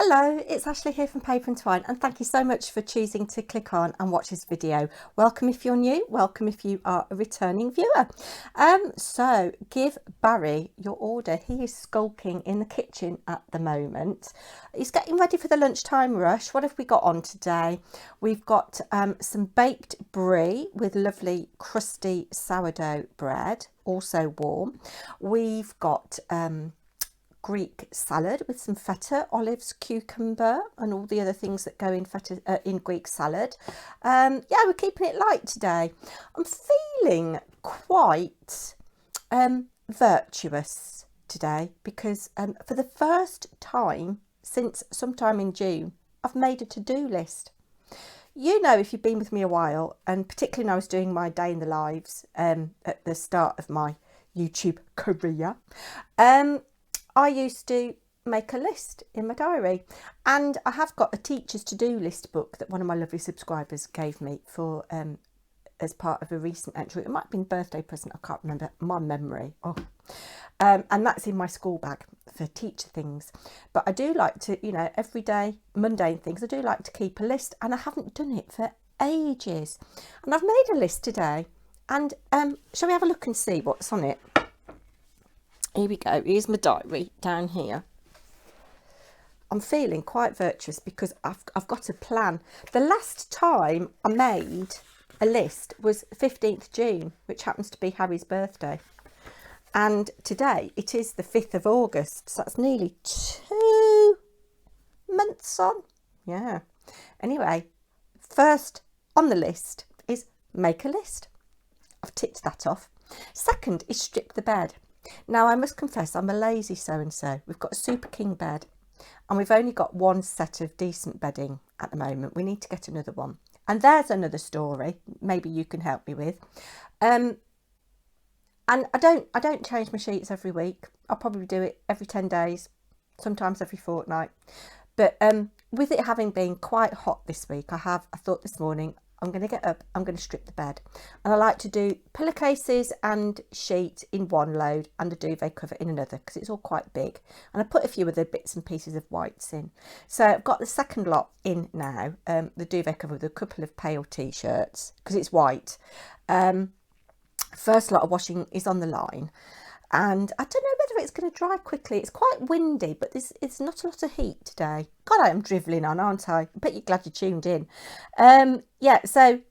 Hello, it's Ashley here from Paper&Twine, and thank you so much for choosing to click on and watch this video. Welcome if you're new, welcome if you are a returning viewer. So give Barry your order. He is skulking in the kitchen at the moment. He's getting ready for the lunchtime rush. What have we got on today? We've got some baked brie with lovely crusty sourdough bread, also warm. We've got Greek salad with some feta, olives, cucumber and all the other things that go in feta in Greek salad. Yeah, we're keeping it light today. I'm feeling quite virtuous today because for the first time since sometime in June, I've made a to-do list. You know, if you've been with me a while, and particularly when I was doing my day in the lives at the start of my YouTube career, I used to make a list in my diary, and I have got a teacher's to-do list book that one of my lovely subscribers gave me for as part of a recent entry. It might have been a birthday present, I can't remember, my memory. And that's in my school bag for teacher things. But I do like to, you know, everyday mundane things, I do like to keep a list, and I haven't done it for ages. And I've made a list today, and shall we have a look and see what's on it? Here we go. Here's my diary down here. I'm feeling quite virtuous because I've got a plan. The last time I made a list was 15th June, which happens to be Harry's birthday. And today it is the 5th of August. So that's nearly 2 months on. Yeah. Anyway, first on the list is make a list. I've ticked that off. Second is strip the bed. Now, I must confess, I'm a lazy so-and-so. We've got a super king bed and we've only got one set of decent bedding at the moment. We need to get another one. And there's another story maybe you can help me with. And I don't change my sheets every week. I'll probably do it every 10 days, sometimes every fortnight. But with it having been quite hot this week, I thought this morning, I'm going to get up, I'm going to strip the bed. And I like to do pillowcases and sheet in one load and a duvet cover in another because it's all quite big. And I put a few of the bits and pieces of whites in. So I've got the second lot in now, the duvet cover with a couple of pale t-shirts because it's white. First lot of washing is on the line. And I don't know whether it's going to dry quickly. It's quite windy, but it's not a lot of heat today. God, I am drivelling on, aren't I? I bet you're glad you tuned in. Yeah, so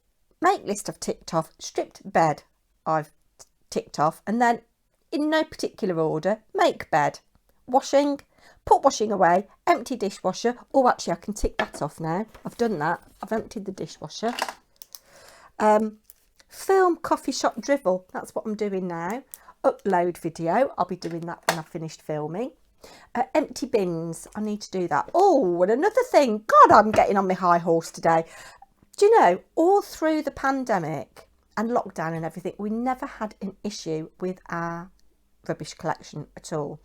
make list I've ticked off. Stripped bed I've ticked off. And then in no particular order, make bed. Washing, put washing away, empty dishwasher. Oh, actually, I can tick that off now. I've done that. I've emptied the dishwasher. Film coffee shop drivel. That's what I'm doing now. Upload video. I'll be doing that when I've finished filming. Empty bins. I need to do that. Oh, and another thing. God, I'm getting on my high horse today. Do you know, all through the pandemic and lockdown and everything, we never had an issue with our rubbish collection at all.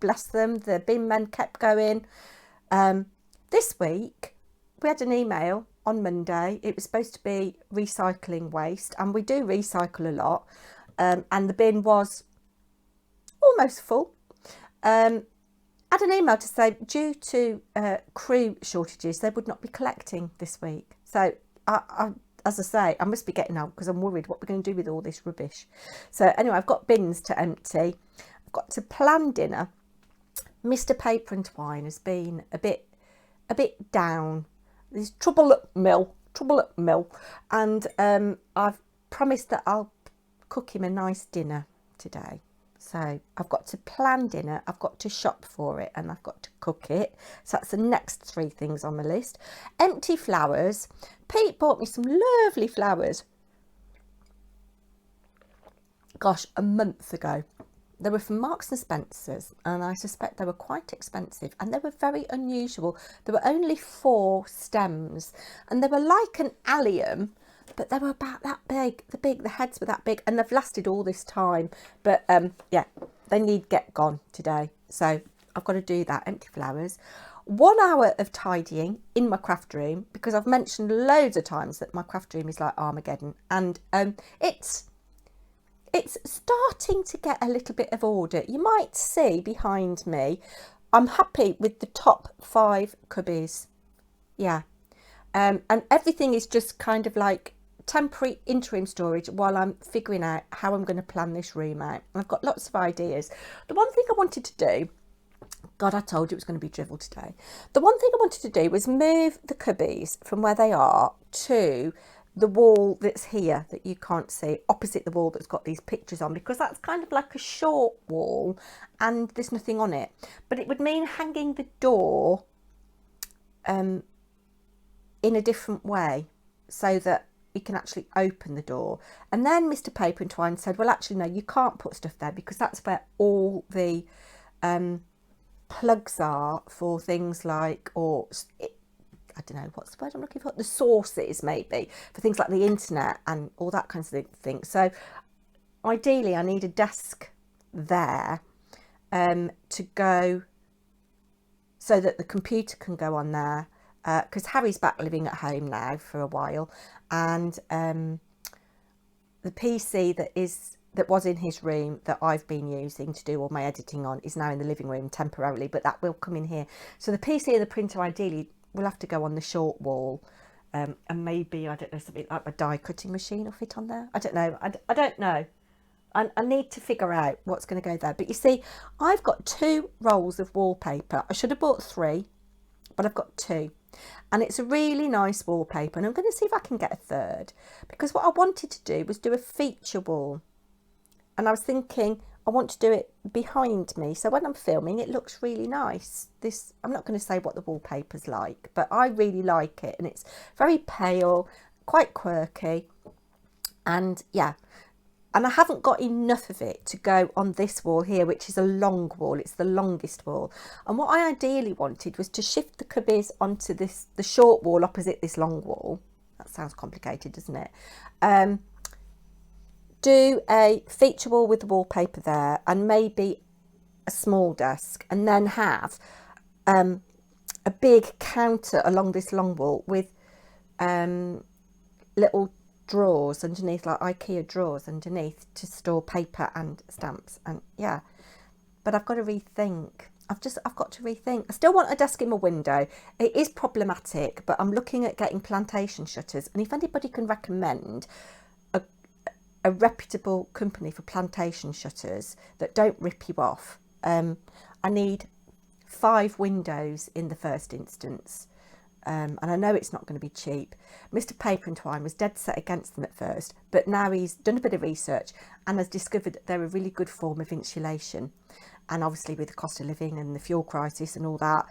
Bless them. The bin men kept going. This week, we had an email on Monday. It was supposed to be recycling waste, and we do recycle a lot. And the bin was almost full. Had an email to say due to crew shortages, they would not be collecting this week. So as I say, I must be getting on because I'm worried what we're going to do with all this rubbish. So anyway, I've got bins to empty. I've got to plan dinner. Mr. Paper&Twine has been a bit down. There's trouble at mill, and I've promised that I'll cook him a nice dinner today. So I've got to plan dinner, I've got to shop for it, and I've got to cook it. So that's the next 3 things on the list. Empty flowers. Pete bought me some lovely flowers. Gosh, a month ago. They were from Marks and Spencer's, and I suspect they were quite expensive, and they were very unusual. There were only 4 stems, and they were like an allium, but they were about that big. The heads were that big, and they've lasted all this time. But yeah, they need get gone today. So I've got to do that. Empty flowers. 1 hour of tidying in my craft room, because I've mentioned loads of times that my craft room is like Armageddon, and it's starting to get a little bit of order. You might see behind me I'm happy with the top 5 cubbies. Yeah. And everything is just kind of like temporary interim storage while I'm figuring out how I'm going to plan this room out. I've got lots of ideas. The one thing I wanted to do, God, I told you it was going to be drivel today. The one thing I wanted to do was move the cubbies from where they are to the wall that's here that you can't see, opposite the wall that's got these pictures on, because that's kind of like a short wall and there's nothing on it. But it would mean hanging the door in a different way so that you can actually open the door. And then Mr. Paper&Twine said, well, actually, no, you can't put stuff there because that's where all the plugs are for things like, I don't know, what's the word I'm looking for? The sources, maybe, for things like the internet and all that kinds of things. So ideally, I need a desk there to go so that the computer can go on there. Because Harry's back living at home now for a while, and the PC that was in his room that I've been using to do all my editing on is now in the living room temporarily, but that will come in here. So the PC and the printer ideally will have to go on the short wall, and maybe, I don't know, something like a die cutting machine will fit on there. I don't know. I don't know. I need to figure out what's going to go there. But you see, I've got 2 rolls of wallpaper. I should have bought 3, but I've got 2. And it's a really nice wallpaper, and I'm going to see if I can get a third, because what I wanted to do was do a feature wall, and I was thinking I want to do it behind me, so when I'm filming it looks really nice. This, I'm not going to say what the wallpaper's like, but I really like it, and it's very pale, quite quirky, and yeah. And I haven't got enough of it to go on this wall here, which is a long wall. It's the longest wall. And what I ideally wanted was to shift the cubbies onto the short wall opposite this long wall. That sounds complicated, doesn't it? Do a feature wall with the wallpaper there, and maybe a small desk, and then have a big counter along this long wall with little drawers underneath, like IKEA drawers underneath, to store paper and stamps. And yeah, but I've got to rethink. I've got to rethink. I still want a desk in my window. It is problematic, but I'm looking at getting plantation shutters, and if anybody can recommend a reputable company for plantation shutters that don't rip you off. I need 5 windows in the first instance. And I know it's not going to be cheap. Mr. Paper&Twine was dead set against them at first, but now he's done a bit of research and has discovered that they're a really good form of insulation. And obviously with the cost of living and the fuel crisis and all that,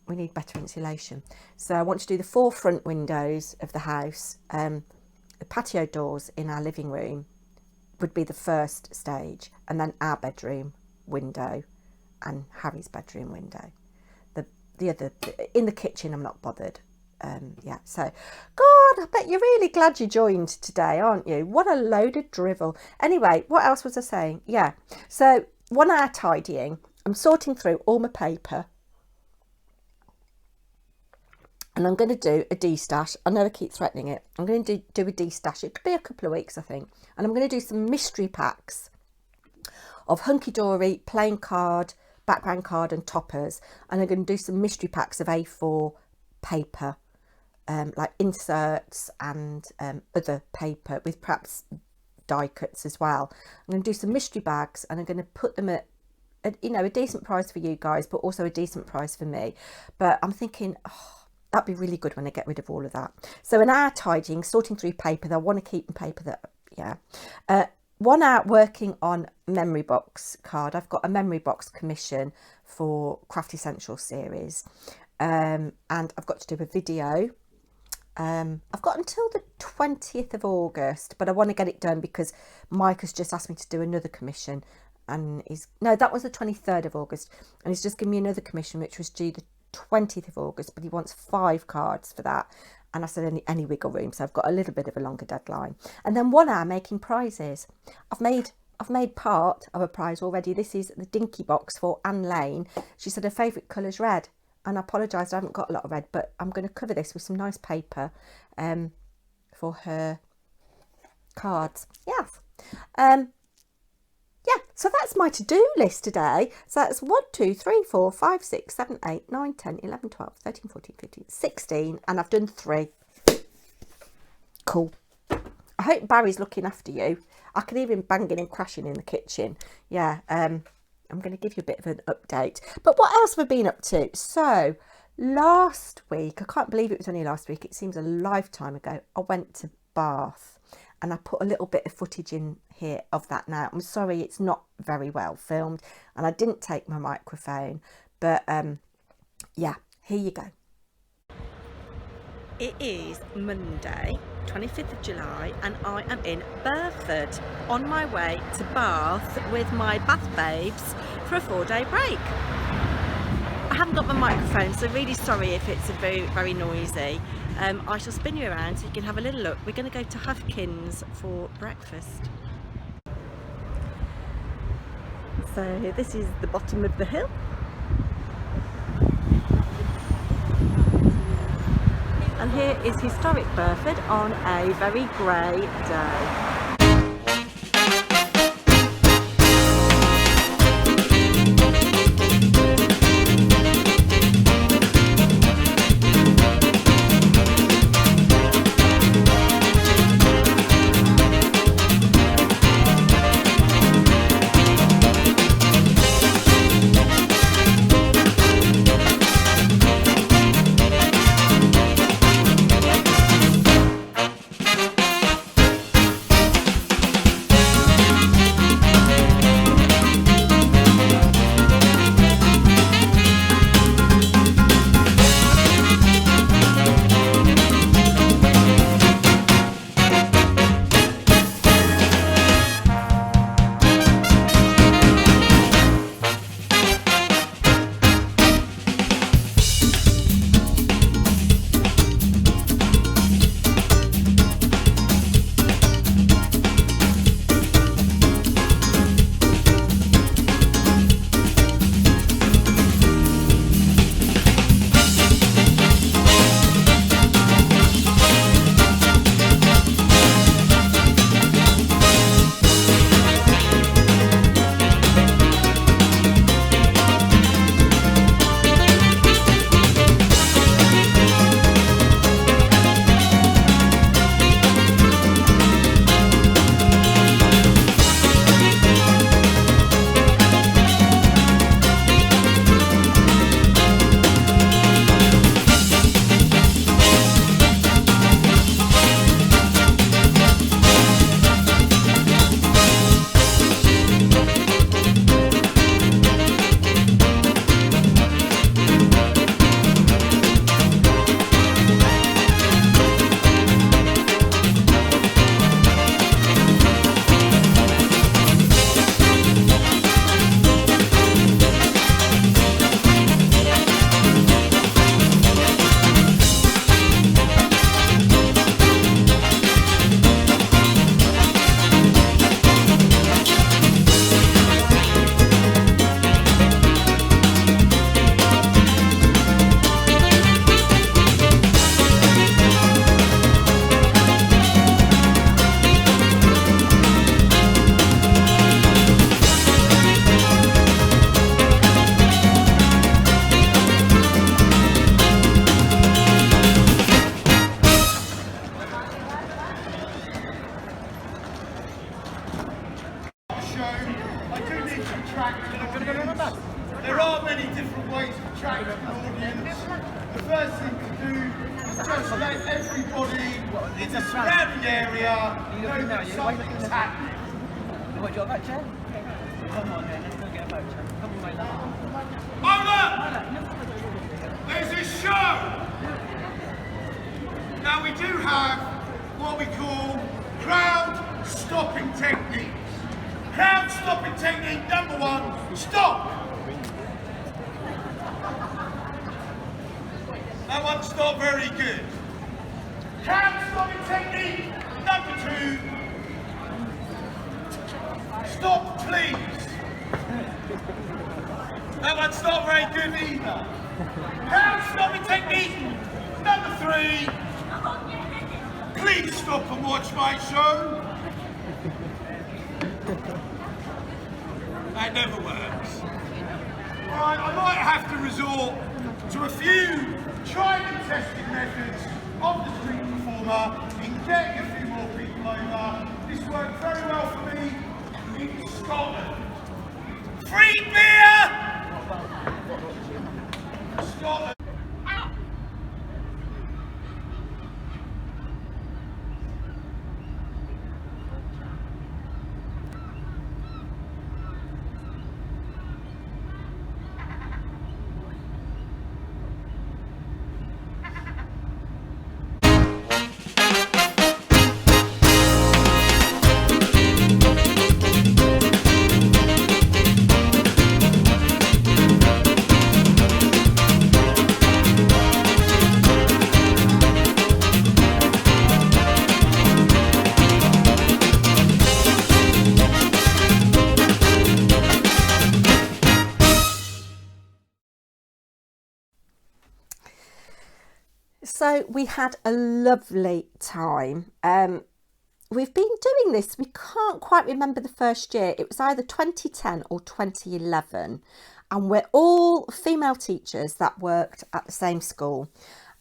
we need better insulation. So I want to do the 4 front windows of the house. The patio doors in our living room would be the first stage, and then our bedroom window and Harry's bedroom window. The other in the kitchen, I'm not bothered. Yeah, so God, I bet you're really glad you joined today, aren't you? What a load of drivel. Anyway, what else was I saying? Yeah, so 1 hour tidying. I'm sorting through all my paper, and I'm going to do a de-stash. I know I keep threatening it. I'm going to do a de-stash. It could be a couple of weeks, I think. And I'm going to do some mystery packs of hunky-dory, plain card, background card and toppers. And I'm going to do some mystery packs of A4 paper, like inserts and other paper with perhaps die cuts as well. I'm going to do some mystery bags, and I'm going to put them at you know, a decent price for you guys, but also a decent price for me. But I'm thinking, oh, that'd be really good when I get rid of all of that. So an hour tidying, sorting through paper that I want to keep in paper that, yeah. 1 hour working on memory box card. I've got a memory box commission for Craft Essentials series. And I've got to do a video. I've got until the 20th of August, but I want to get it done because Mike has just asked me to do another commission, and no, that was the 23rd of August, and he's just given me another commission which was due the 20th of August, but he wants 5 cards for that, and I said any wiggle room, so I've got a little bit of a longer deadline. And then 1 hour making prizes. I've made part of a prize already. This is the Dinky box for Anne Lane. She said her favourite colour's red, and I apologise, I haven't got a lot of red, but I'm going to cover this with some nice paper for her cards. Yes. Yeah, So that's my to-do list today. So that's 1, 2, 3, 4, 5, 6, 7, 8, 9, 10, 11, 12, 13, 14, 15, 16, and I've done 3. Cool. I hope Barry's looking after you. I can hear him banging and crashing in the kitchen. Yeah, I'm going to give you a bit of an update. But what else have I been up to? So last week, I can't believe it was only last week. It seems a lifetime ago. I went to Bath. And I put a little bit of footage in here of that now. I'm sorry, it's not very well filmed. And I didn't take my microphone. But yeah, here you go. It is Monday, 25th of July. And I am in Burford on my way to Bath with my Bath babes for a 4-day break. I haven't got my microphone, so really sorry if it's very, very noisy. I shall spin you around so you can have a little look. We're going to go to Huffkins for breakfast. So this is the bottom of the hill. And here is historic Burford on a very grey day. There are many different ways of attracting an audience. The first thing to do is just let everybody in the surrounding area know that something's happening. What, do you want that chair? Come on then, let's go get a boat chair. Come on, mate. Over! There's a show! Now we do have what we call crowd stopping techniques. Crowd stopping technique number 1, stop! That one's not very good. Crowd stopping technique number 2, stop please. That one's not very good either. Crowd stopping technique number 3, please stop and watch my show. That never works. Right, I might have to resort to a few tried and tested methods of the street performer in getting a few more people over. This worked very well for me in Scotland. Free beer! Scotland. So we had a lovely time. We've been doing this, we can't quite remember the first year. It was either 2010 or 2011. And we're all female teachers that worked at the same school.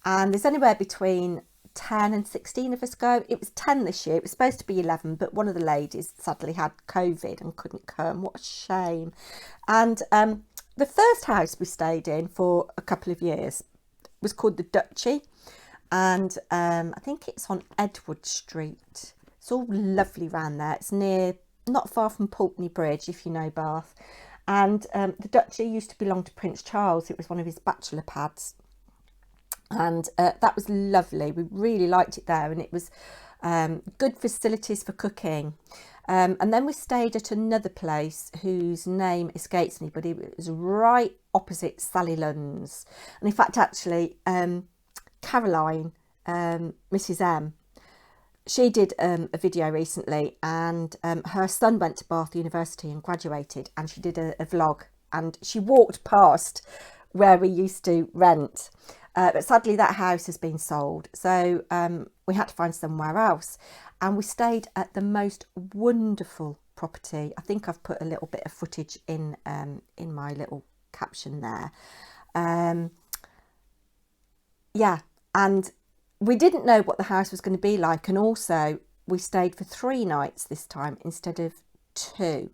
And there's anywhere between 10 and 16 of us go. It was 10 this year. It was supposed to be 11, but one of the ladies sadly had COVID and couldn't come. What a shame. And the first house we stayed in for a couple of years was called the Duchy. And I think it's on Edward Street. It's all lovely round there. It's near, not far from Pulteney Bridge, if you know Bath. And the Duchy used to belong to Prince Charles. It was one of his bachelor pads. And that was lovely. We really liked it there. And it was good facilities for cooking. And then we stayed at another place whose name escapes me, but it was right opposite Sally Lunn's. And in fact, actually, Caroline, Mrs. M, she did a video recently, and her son went to Bath University and graduated, and she did a vlog, and she walked past where we used to rent. But sadly, that house has been sold. So we had to find somewhere else. And we stayed at the most wonderful property. I think I've put a little bit of footage in my little caption there. Yeah, and we didn't know what the house was going to be like. And also, we stayed for 3 nights this time instead of 2.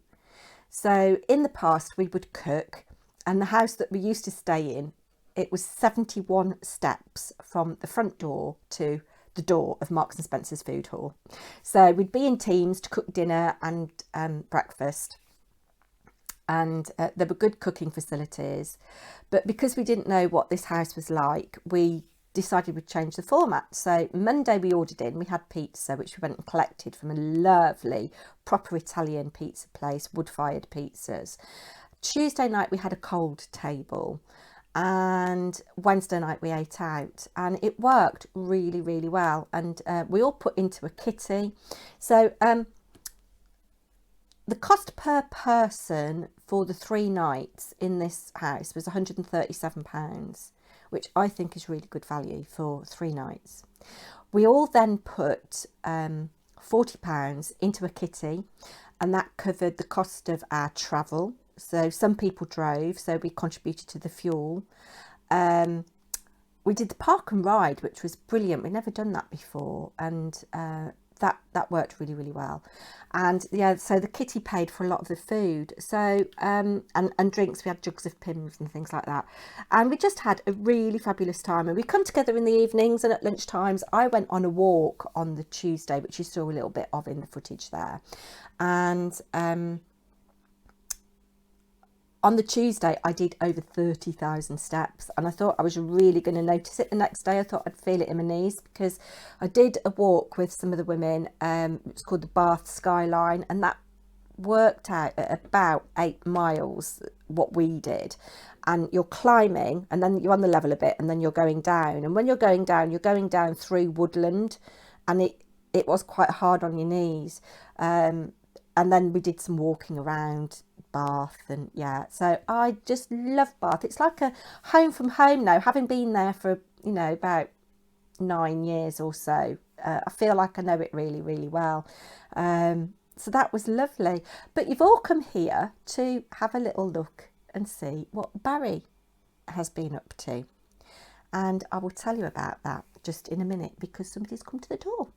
So in the past, we would cook. And the house that we used to stay in, it was 71 steps from the front door to the door of Marks and Spencer's food hall. So we'd be in teams to cook dinner and breakfast. And there were good cooking facilities. But because we didn't know what this house was like, we decided we'd change the format. So Monday we ordered in, we had pizza, which we went and collected from a lovely, proper Italian pizza place, wood-fired pizzas. Tuesday night we had a cold table, and Wednesday night we ate out, and it worked really, really well. And we all put into a kitty. So the cost per person for the 3 nights in this house was £137, which I think is really good value for 3 nights. We all then put £40 into a kitty, and that covered the cost of our travel. So some people drove, so we contributed to the fuel. We did the park and ride, which was brilliant. We'd never done that before, and that worked really, really well. And yeah, so the kitty paid for a lot of the food. So and drinks, we had jugs of Pimms and things like that. And we just had a really fabulous time. And we come together in the evenings, and at lunchtimes I went on a walk on the Tuesday, which you saw a little bit of in the footage there. And on the Tuesday, I did over 30,000 steps, and I thought I was really going to notice it the next day. I thought I'd feel it in my knees, because I did a walk with some of the women. It's called the Bath Skyline, and that worked out at about 8 miles, what we did. And you're climbing, and then you're on the level a bit, and then you're going down. And when you're going down through woodland, and it was quite hard on your knees. And then we did some walking around Bath, and yeah, so I just love Bath. It's like a home from home now, having been there for about 9 years or so. I feel like I know it really, really well. So that was lovely. But you've all come here to have a little look and see what Barry has been up to. And I will tell you about that just in a minute because somebody's come to the door.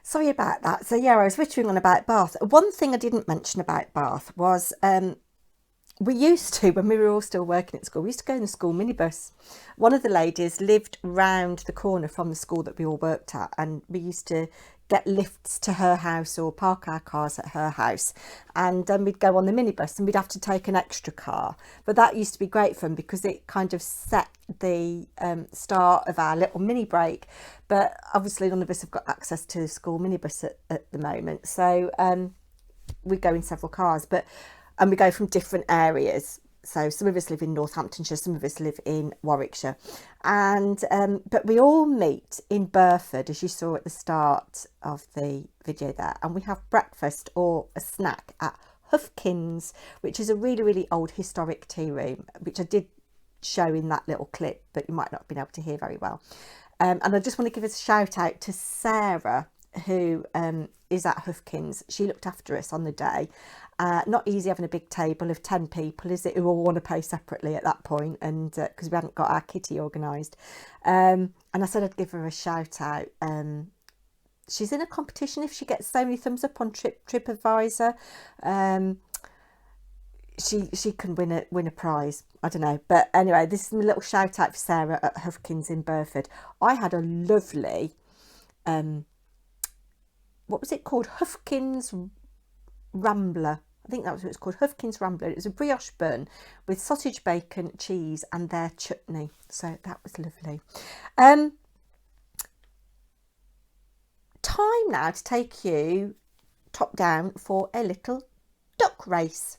Sorry about that. So yeah, I was wittering on about Bath. One thing I didn't mention about Bath was we used to, when we were all still working at school, we used to go in the school minibus. One of the ladies lived round the corner from the school that we all worked at, and we used to get lifts to her house or park our cars at her house, and we'd go on the minibus and we'd have to take an extra car. But that used to be great fun because it kind of set the start of our little mini break. But obviously none of us have got access to the school minibus at the moment, so we go in several cars, and we go from different areas. So some of us live in Northamptonshire, some of us live in Warwickshire, and but we all meet in Burford, as you saw at the start of the video there, and we have breakfast or a snack at Huffkins, which is a really, really old historic tea room, which I did show in that little clip, but you might not have been able to hear very well. And I just want to give a shout out to Sarah, who is at Huffkins. She looked after us on the day. Not easy having a big table of 10 people, is it, who all want to pay separately at that point, and because we hadn't got our kitty organised. And I said I'd give her a shout out. She's in a competition if she gets so many thumbs up on TripAdvisor. She can win a prize. I don't know, but anyway, this is a little shout out for Sarah at Huffkins in Burford. I had a lovely what was it called? Huffkins Rambler. I think that was what it's called, Huffkins Rambler. It was a brioche bun with sausage, bacon, cheese and their chutney. So that was lovely. Time now to take you top down for a little duck race.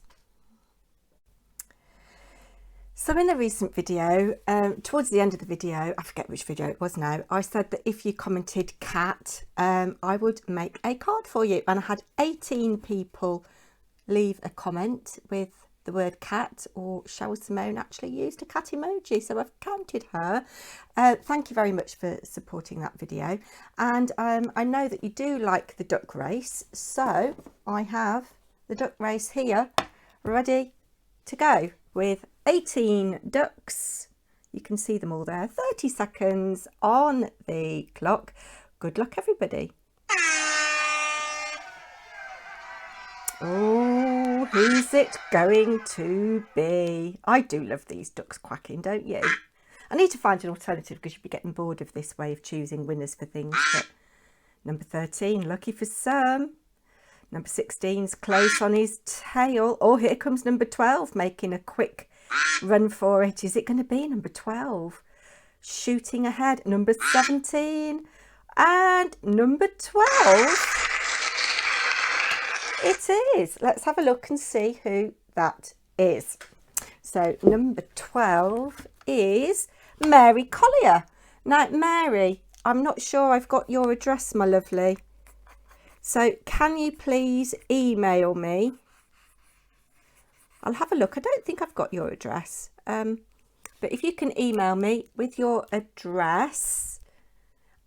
So in a recent video, towards the end of the video, I forget which video it was now, I said that if you commented cat, I would make a card for you. And I had 18 people leave a comment with the word cat, or Cheryl Simone actually used a cat emoji, so I've counted her. Thank you very much for supporting that video. And I know that you do like the duck race, so I have the duck race here ready to go with 18 ducks. You can see them all there. 30 seconds on the clock. Good luck, everybody. Oh, who's it going to be? I do love these ducks quacking, don't you? I need to find an alternative because you'd be getting bored of this way of choosing winners for things. But number 13, lucky for some. Number 16's close on his tail. Oh, here comes number 12, making a quick run for it. Is it going to be number 12? Shooting ahead. Number 17 and number 12. It is. Let's have a look and see who that is. So number 12 is Mary Collier. Now, Mary, I'm not sure I've got your address, my lovely. So can you please email me? I'll have a look. I don't think I've got your address. But if you can email me with your address,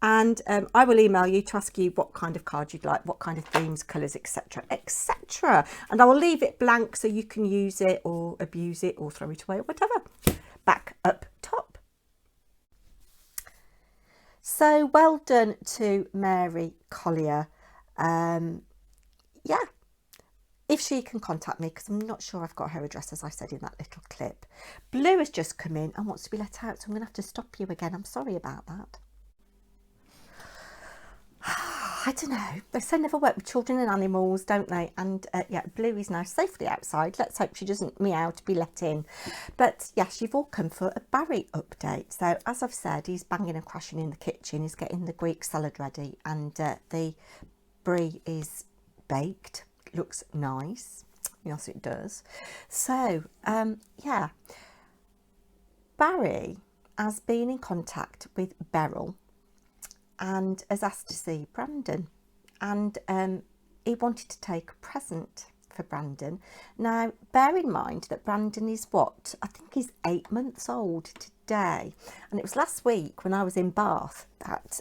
and I will email you to ask you what kind of card you'd like, what kind of themes, colours, etc, etc. And I will leave it blank so you can use it or abuse it or throw it away or whatever. Back up top. So well done to Mary Collier. Yeah, if she can contact me, because I'm not sure I've got her address, as I said in that little clip. Blue has just come in and wants to be let out, so I'm going to have to stop you again. I'm sorry about that. I don't know, they say never work with children and animals, don't they? And yeah, Blue is now safely outside. Let's hope she doesn't meow to be let in. But yes, you've all come for a Barry update. So as I've said, he's banging and crashing in the kitchen. He's getting the Greek salad ready, and the brie is baked. It looks nice. Yes, it does. So yeah, Barry has been in contact with Beryl and has asked to see Brandon, and he wanted to take a present for Brandon. Now bear in mind that Brandon is what, I think he's 8 months old today, and it was last week when I was in Bath that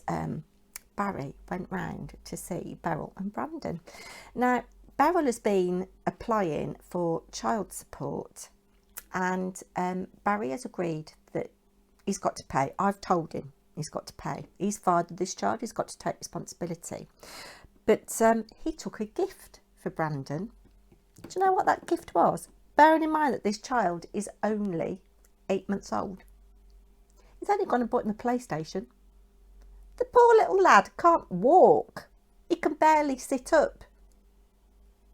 Barry went round to see Beryl and Brandon. Now, Beryl has been applying for child support, and Barry has agreed that he's got to pay. I've told him he's got to pay. He's fathered this child, he's got to take responsibility. But he took a gift for Brandon. Do you know what that gift was? Bearing in mind that this child is only 8 months old. He's only gone and bought him a PlayStation. The poor little lad can't walk. He can barely sit up.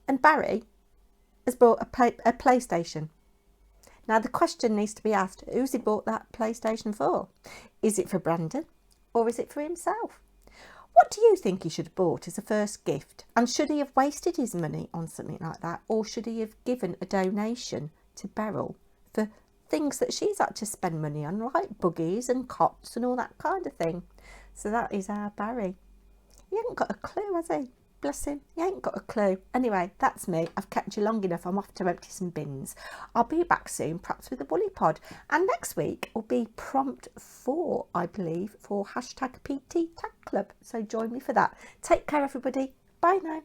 And Barry has bought a PlayStation. Now the question needs to be asked, who's he bought that PlayStation for? Is it for Brandon or is it for himself? What do you think he should have bought as a first gift? And should he have wasted his money on something like that? Or should he have given a donation to Beryl for things that she's had to spend money on, like buggies and cots and all that kind of thing? So that is our Barry. He ain't got a clue, has he? Bless him, he ain't got a clue. Anyway, that's me. I've kept you long enough. I'm off to empty some bins. I'll be back soon, perhaps with a woolly pod. And next week will be prompt 4, I believe, for hashtag PT Tag Club. So join me for that. Take care, everybody. Bye now.